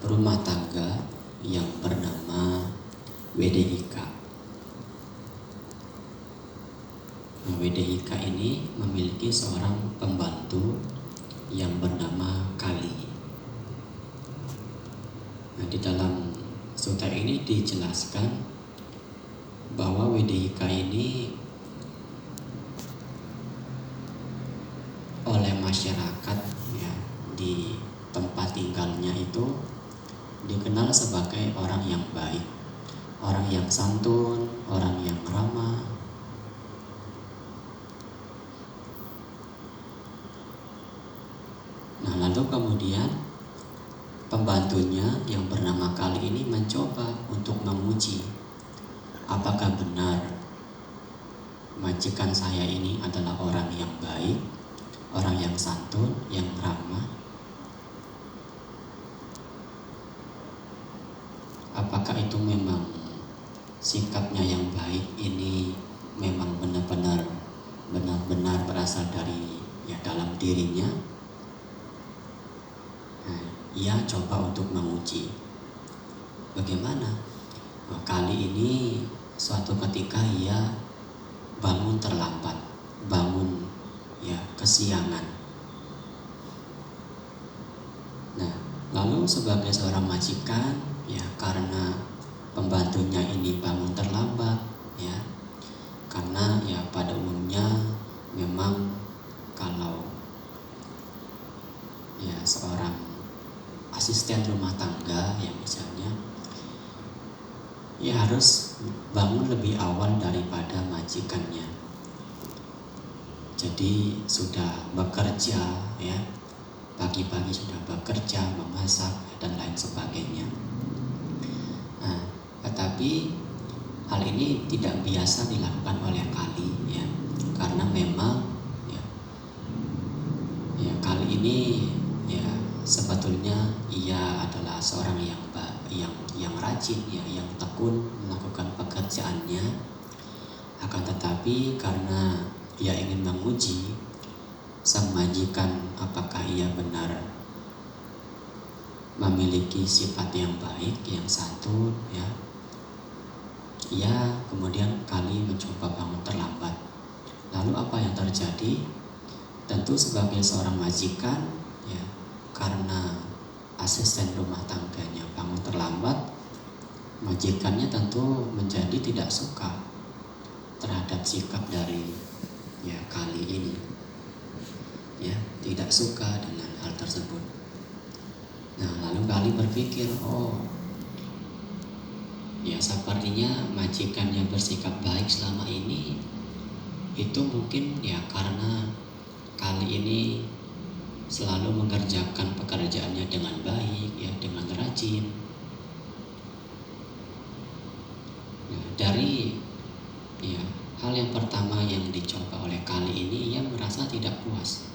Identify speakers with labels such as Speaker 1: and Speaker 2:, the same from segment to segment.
Speaker 1: rumah tangga yang bernama Wedehika. Nah, Wedehika ini memiliki seorang pembantu yang bernama Kali. Nah, di dalam sutta ini dijelaskan bahwa Wedehika ini oleh masyarakat ya di tempat tinggalnya itu dikenal sebagai orang yang baik, orang yang santun, orang yang ramah. Nah, lalu kemudian pembantunya yang bernama Kali ini mencoba untuk menguji apakah benar majikan saya ini adalah orang yang baik, orang yang santun, yang ramah. Apakah itu memang sikapnya yang baik ini memang benar-benar berasal dari ya dalam dirinya. Nah, ia coba untuk menguji bagaimana. Nah, Kali ini suatu ketika ia bangun terlambat, bangun ya kesiangan. Nah, lalu sebagai seorang majikan ya karena pembantunya ini bangun terlambat ya, karena ya pada umumnya memang kalau ya seorang asisten rumah tangga ya misalnya ya harus bangun lebih awal daripada majikannya. Jadi sudah bekerja ya, pagi-pagi sudah bekerja, memasak dan lain sebagainya. Nah, tetapi hal ini tidak biasa dilakukan oleh Kali ya, karena memang ya Kali ini ya sebetulnya ia adalah seorang yang rajin ya, yang tekun melakukan pekerjaannya. Akan tetapi karena ia ingin menguji sang majikan apakah ia benar memiliki sifat yang baik, yang santun ya, ia kemudian Kali mencoba bangun terlambat. Lalu apa yang terjadi? Tentu sebagai seorang majikan ya, karena asisten rumah tangganya bangun terlambat, majikannya tentu menjadi tidak suka terhadap sikap dari ya Kali ini ya, tidak suka dengan hal tersebut. Nah, lalu Kali berpikir, oh ya sepertinya majikannya bersikap baik selama ini itu mungkin ya karena Kali ini selalu mengerjakan pekerjaannya dengan baik ya, dengan rajin. Nah, dari ya hal yang pertama yang dicoba oleh Kali ini, ia merasa tidak puas.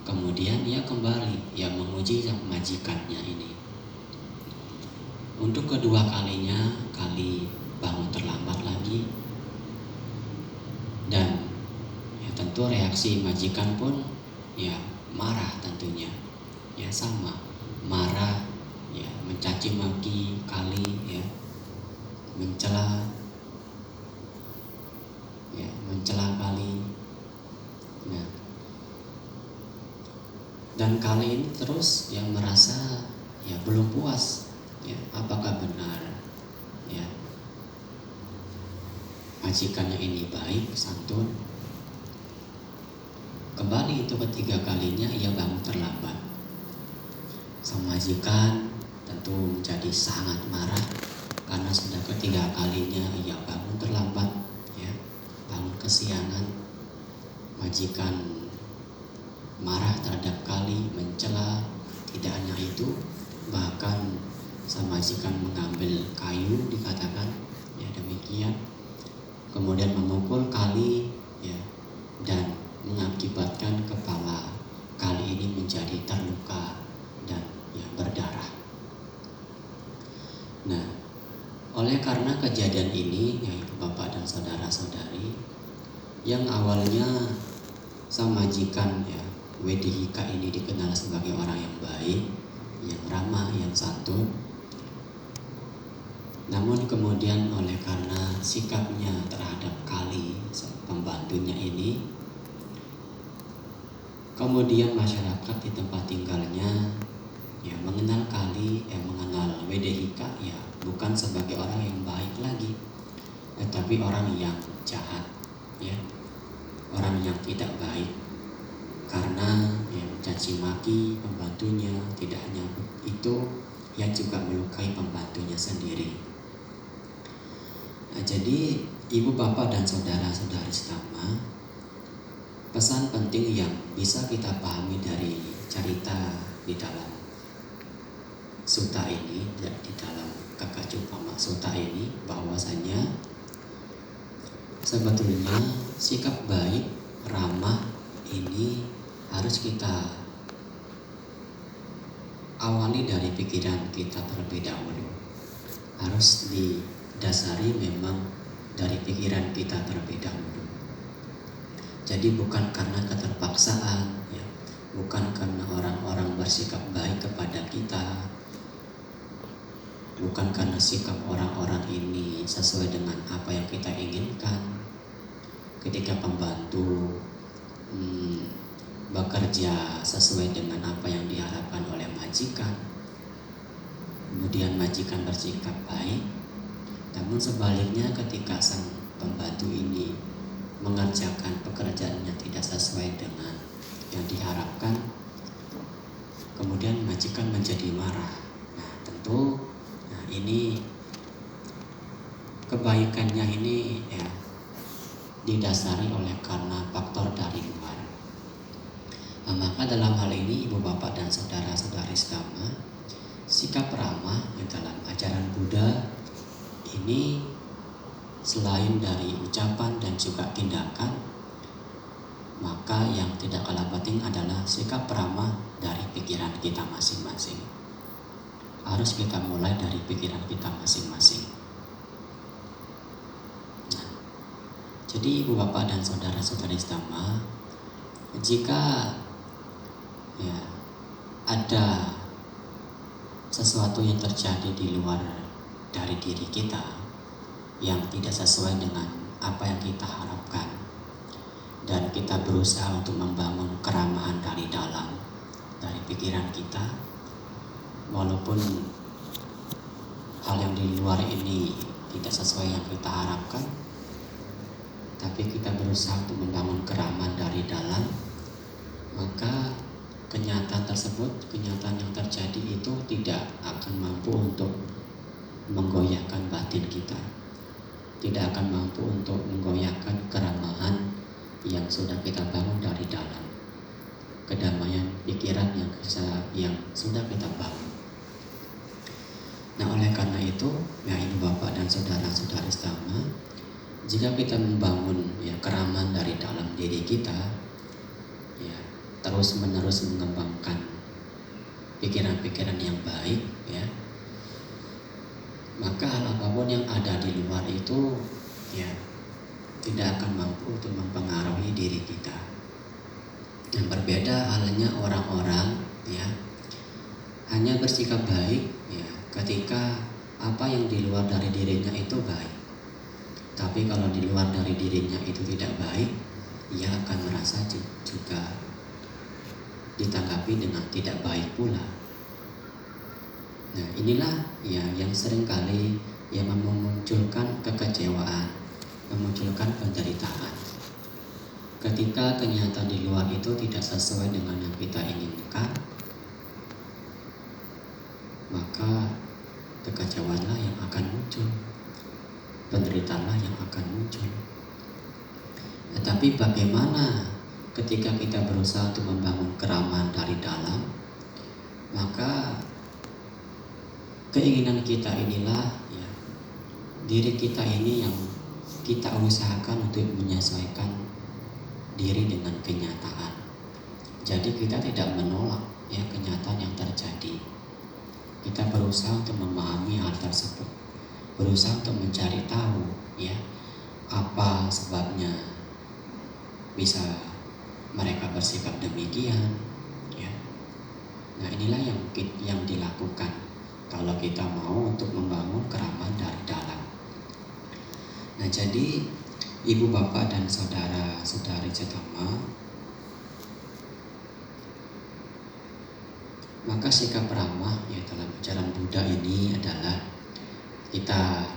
Speaker 1: Kemudian ia kembali ya menguji majikannya ini. Untuk kedua kalinya Kali bangun terlambat lagi, dan ya tentu reaksi majikan pun ya marah tentunya ya, sama marah ya, mencaci maki Kali ya, mencela Kali. Nah, dan Kali ini terus yang merasa ya belum puas ya, apakah benar ya majikannya ini baik, santun. Kembali itu ketiga kalinya ia bangun terlambat. Sang majikan tentu menjadi sangat marah karena sudah ketiga kalinya ia bangun terlambat ya, bangun kesiangan. Majikan marah terhadap Kali, mencela. Tidak hanya itu, bahkan sang majikan mengambil kayu, dikatakan ya demikian, kemudian memukul Kali ya, dan mengakibatkan kepala Kali ini menjadi terluka dan ya berdarah. Nah, oleh karena kejadian ini ya Bapak dan saudara-saudari, yang awalnya sang majikan ya Wedehika ini dikenal sebagai orang yang baik, yang ramah, yang santun. Namun kemudian oleh karena sikapnya terhadap Kali pembantunya ini, kemudian masyarakat di tempat tinggalnya ya mengenal Kali, mengenal Wedehika ya bukan sebagai orang yang baik lagi, tetapi orang yang jahat, ya, orang yang tidak baik, karena yang mencaci maki pembantunya. Tidak hanya itu, ia juga melukai pembantunya sendiri. Nah, jadi ibu bapak dan saudara-saudari setama, pesan penting yang bisa kita pahami dari cerita di dalam sutta ini, di dalam Kakacupama Sutta ini, bahwasanya sebetulnya sikap baik, ramah ini harus kita awali dari pikiran kita terlebih dahulu. Harus didasari memang dari pikiran kita terlebih dahulu. Jadi bukan karena keterpaksaan, ya, bukan karena orang-orang bersikap baik kepada kita, bukan karena sikap orang-orang ini sesuai dengan apa yang kita inginkan. Ketika pembantu bekerja sesuai dengan apa yang diharapkan oleh majikan, kemudian majikan bersikap baik, namun sebaliknya ketika sang pembantu ini mengerjakan pekerjaannya tidak sesuai dengan yang diharapkan, kemudian majikan menjadi marah. Nah, tentu ini kebaikannya ini ya didasari oleh karena faktor dari luar. Nah, maka dalam hal ini ibu bapak dan saudara-saudari setama, sikap ramah dalam ajaran Buddha ini selain dari ucapan dan juga tindakan, maka yang tidak kalah penting adalah sikap ramah dari pikiran kita masing-masing. Harus kita mulai dari pikiran kita masing-masing. Nah, jadi ibu bapak dan saudara-saudari setama, jika ya ada sesuatu yang terjadi di luar dari diri kita yang tidak sesuai dengan apa yang kita harapkan, dan kita berusaha untuk membangun keramahan dari dalam, dari pikiran kita, walaupun hal yang di luar ini tidak sesuai yang kita harapkan, tapi kita berusaha untuk membangun keramahan dari dalam, maka kenyataan tersebut, kenyataan yang terjadi itu tidak akan mampu untuk menggoyahkan batin kita, tidak akan mampu untuk menggoyahkan keramahan yang sudah kita bangun dari dalam, kedamaian pikiran yang sudah kita bangun. Nah, oleh karena itu, ya ibu bapak dan saudara-saudari setama, jika kita membangun ya keramahan dari dalam diri kita, ya terus menerus mengembangkan pikiran-pikiran yang baik, ya, maka hal apapun yang ada di luar itu ya tidak akan mampu untuk mempengaruhi diri kita. Yang berbeda halnya orang-orang ya hanya bersikap baik ya ketika apa yang di luar dari dirinya itu baik. Tapi kalau di luar dari dirinya itu tidak baik, ia akan merasa juga ditanggapi dengan tidak baik pula. Nah, inilah ya yang seringkali yang memunculkan kekecewaan, memunculkan penderitaan. Ketika kenyataan di luar itu tidak sesuai dengan yang kita inginkan, maka kekecewaanlah yang akan muncul, penderitaanlah yang akan muncul. Tetapi bagaimana ketika kita berusaha untuk membangun keramahan dari dalam, maka keinginan kita inilah ya, diri kita ini yang kita usahakan untuk menyesuaikan diri dengan kenyataan. Jadi kita tidak menolak ya kenyataan yang terjadi. Kita berusaha untuk memahami hal tersebut, berusaha untuk mencari tahu ya apa sebabnya bisa mereka bersikap demikian ya. Nah, inilah yang dilakukan kalau kita mau untuk membangun keramah dari dalam. Nah, jadi ibu bapak dan saudara-saudari Cetama, maka sikap ramah ya dalam ajaran Buddha ini adalah kita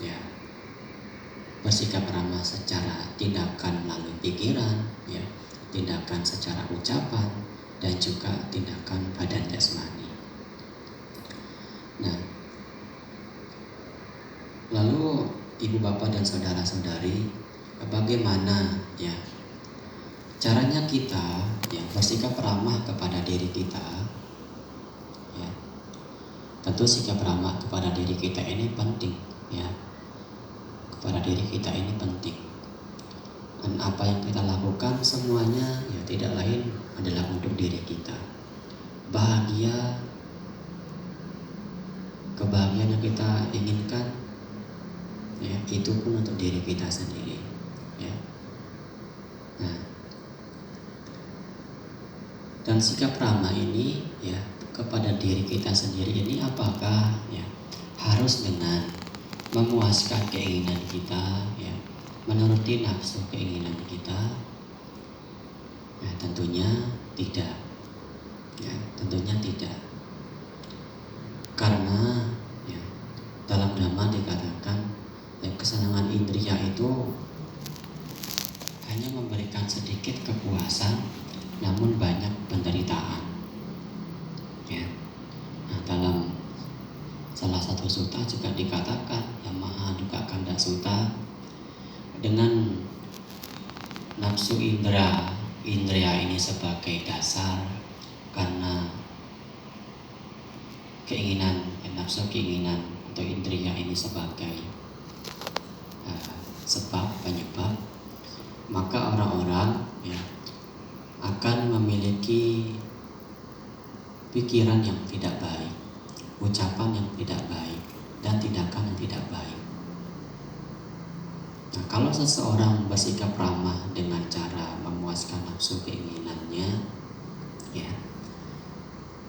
Speaker 1: ya bersikap ramah secara tindakan melalui pikiran, ya, tindakan secara ucapan, dan juga tindakan badan jasmani. Nah, lalu ibu bapak dan saudara-saudari, bagaimana ya caranya kita ya bersikap ramah kepada diri kita? Ya, tentu sikap ramah kepada diri kita ini penting, ya. Kepada diri kita ini penting. Dan apa yang kita lakukan semuanya ya tidak lain adalah untuk diri kita. Bahagia, kebahagiaan yang kita inginkan ya itu pun untuk diri kita sendiri, ya. Nah, dan sikap ramah ini ya kepada diri kita sendiri ini apakah ya harus dengan memuaskan keinginan kita, ya, menuruti nafsu keinginan kita? Ya, tentunya tidak. Ya, tentunya tidak. Karena ya, dalam Dhamma dikatakan ya, kesenangan indria itu hanya memberikan sedikit kepuasan, namun banyak penderitaan. Ya. Nah, dalam salah satu sutta juga dikatakan yang Maha Dukkha Kanda Sutta, dengan nafsu indria ini sebagai dasar, karena nafsu keinginan atau indria ini sebagai sebab penyebab, maka orang-orang ya akan memiliki pikiran yang tidak baik, ucapan yang tidak baik, dan tindakan yang tidak baik. Nah, kalau seseorang bersikap ramah dengan cara memuaskan nafsu keinginannya, ya,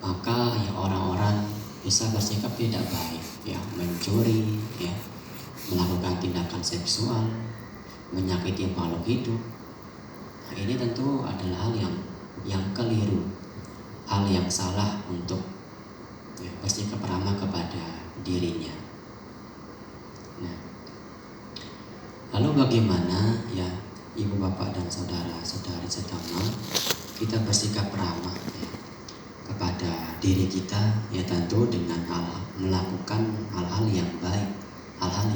Speaker 1: maka ya orang-orang bisa bersikap tidak baik, ya, mencuri, ya, melakukan tindakan seksual, menyakiti makhluk hidup. Nah, ini tentu adalah hal yang keliru, hal yang salah untuk ya, bersikap ramah kepada dirinya. Nah, lalu bagaimana ya ibu bapak dan saudara-saudari Cetama kita bersikap ramah ya, kepada diri kita, ya tentu dengan melakukan hal-hal yang baik, hal-hal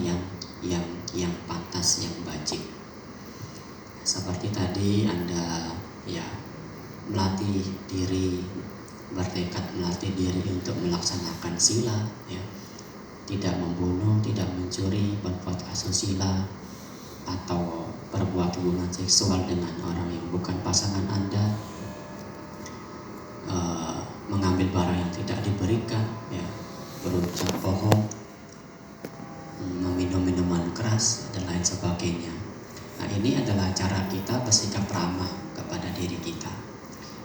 Speaker 1: yang pantas, yang wajib. Seperti tadi Anda ya melatih diri, bertekad melatih diri untuk melaksanakan sila, ya, tidak membunuh, tidak mencuri, berbuat asusila, atau berbuat hubungan seksual dengan orang yang bukan pasangan Anda, mengambil barang yang tidak diberikan, ya, berucap bohong, meminum minuman keras, dan lain sebagainya. Nah, ini adalah cara kita bersikap ramah kepada diri kita.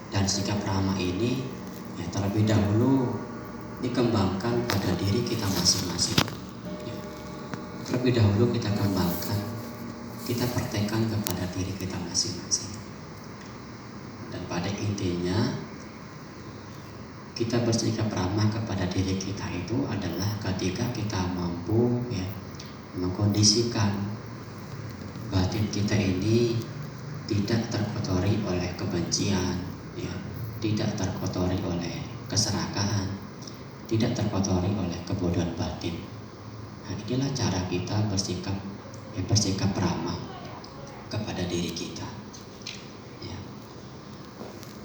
Speaker 1: Dan sikap ramah ini ya terlebih dahulu dikembangkan pada diri kita masing-masing. Ya. Terlebih dahulu kita kembangkan, kita praktekkan kepada diri kita masing-masing. Dan pada intinya kita bersikap ramah kepada diri kita itu adalah ketika kita mampu ya mengkondisikan batin kita ini tidak terkotori oleh kebencian, ya, tidak terkotori oleh keserakahan, tidak terkotori oleh kebodohan batin. Nah, inilah cara kita bersikap ramah kepada diri kita. Ya.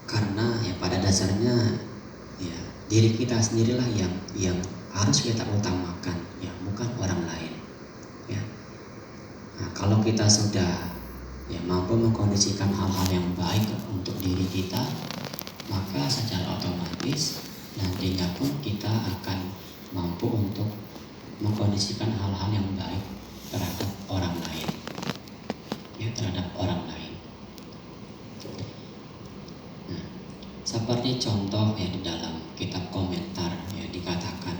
Speaker 1: Karena ya pada dasarnya ya diri kita sendirilah yang harus kita utamakan, ya, bukan orang lain. Ya. Nah, kalau kita sudah ya mampu mengkondisikan hal-hal yang baik untuk diri kita, maka secara otomatis nantinya pun kita akan mampu untuk mengkondisikan hal-hal yang baik terhadap orang lain, ya, terhadap orang lain. Nah, seperti contoh ya di dalam kitab komentar ya dikatakan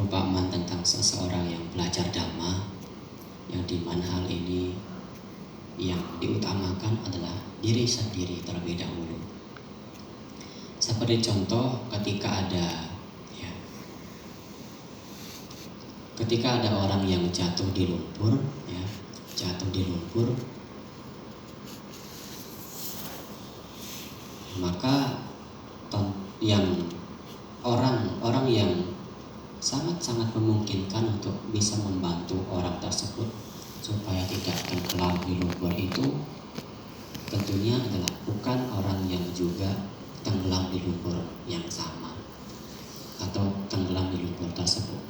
Speaker 1: perumpamaan tentang seseorang yang belajar dhamma, yang dimana hal ini yang diutamakan adalah diri sendiri terlebih dahulu. Seperti contoh ketika ada orang yang jatuh di lumpur, maka orang yang sangat-sangat memungkinkan untuk bisa membantu orang tersebut supaya tidak tenggelam di lumpur itu tentunya adalah bukan orang yang juga tenggelam di lumpur yang sama atau tenggelam di lumpur tersebut.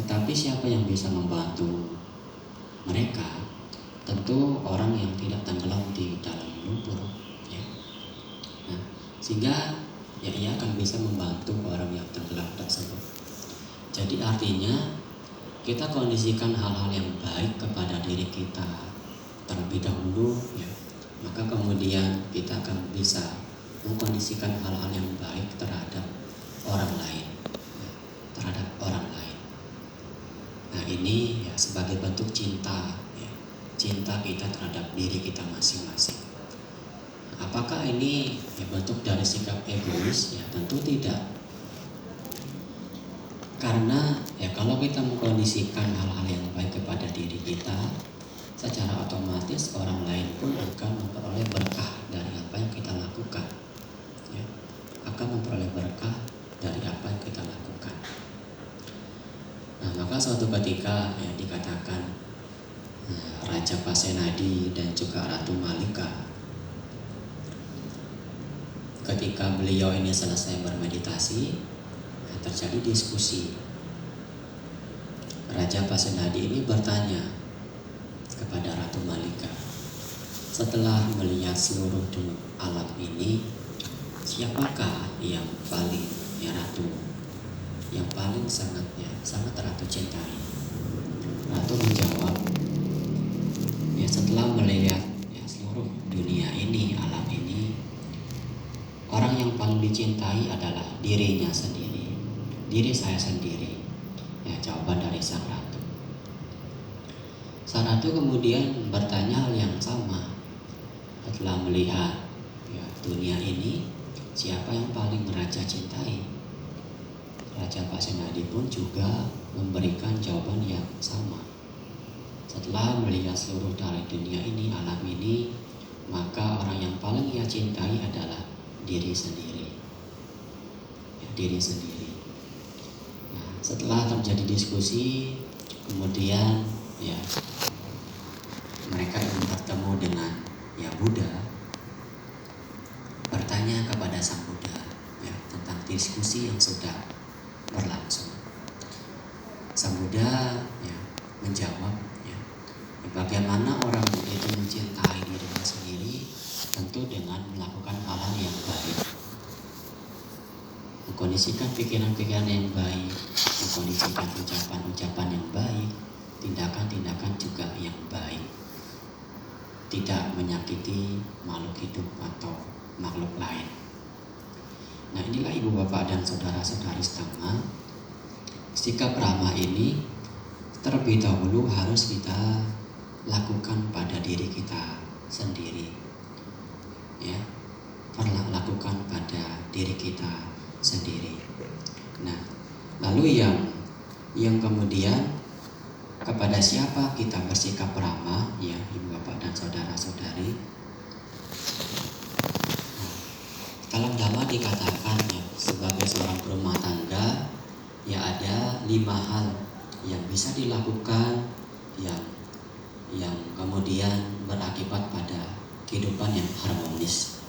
Speaker 1: Tetapi siapa yang bisa membantu mereka? Tentu orang yang tidak tenggelam di dalam lumpur, ya. Nah, sehingga ia akan bisa membantu orang yang tenggelam tersebut. Jadi artinya kita kondisikan hal-hal yang baik kepada diri kita terlebih dahulu, ya. Maka kemudian kita akan bisa mengkondisikan hal-hal yang baik terhadap orang lain, ya, terhadap orang lain. Nah, ini ya sebagai bentuk cinta, ya, cinta kita terhadap diri kita masing-masing. Apakah ini ya bentuk dari sikap egois? Ya tentu tidak. Karena ya kalau kita mengkondisikan hal-hal yang baik kepada diri kita, secara otomatis orang lain pun akan memperoleh berkah dari apa yang kita lakukan, ya, akan memperoleh berkah dari apa yang kita lakukan. Nah, maka suatu ketika ya dikatakan Raja Pasenadi dan juga Ratu Malika, ketika beliau ini selesai bermeditasi, terjadi diskusi. Raja Pasenadi ini bertanya kepada Ratu Malika, setelah melihat seluruh alam ini, siapakah yang paling Ratu, yang paling sangat Ratu cintai? Ratu menjawab, setelah melihat seluruh dunia ini, alam ini, orang yang paling dicintai adalah dirinya sendiri, diri saya sendiri. Ya, jawaban dari sang ratu. Sang ratu kemudian bertanya hal yang sama. Setelah melihat dunia ini, siapa yang paling Raja cintai? Raja Pasenadi pun juga memberikan jawaban yang sama. Setelah melihat seluruh dari dunia ini, alam ini, maka orang yang paling ia cintai adalah diri sendiri, ya, diri sendiri. Nah, setelah terjadi diskusi, kemudian mereka ingin bertemu dengan Buddha, bertanya kepada sang Buddha tentang diskusi yang sudah berlangsung. Sang Buddha menjawab, bagaimana orang itu mencintai dirinya sendiri, tentu dengan melakukan hal-hal yang baik, mengkondisikan pikiran-pikiran yang baik, mengkondisikan ucapan-ucapan yang baik, tindakan-tindakan juga yang baik, tidak menyakiti makhluk hidup atau makhluk lain. Nah, inilah ibu bapak dan saudara-saudari setengah, sikap ramah ini terlebih dahulu harus kita lakukan pada diri kita sendiri, ya, lakukan pada diri kita sendiri. Nah, lalu yang kemudian kepada siapa kita bersikap ramah, ya ibu bapak dan saudara-saudari. Dalam Dhamma dikatakan sebagai seorang berumah tangga ada 5 hal yang bisa dilakukan yang kemudian berakibat pada kehidupan yang harmonis.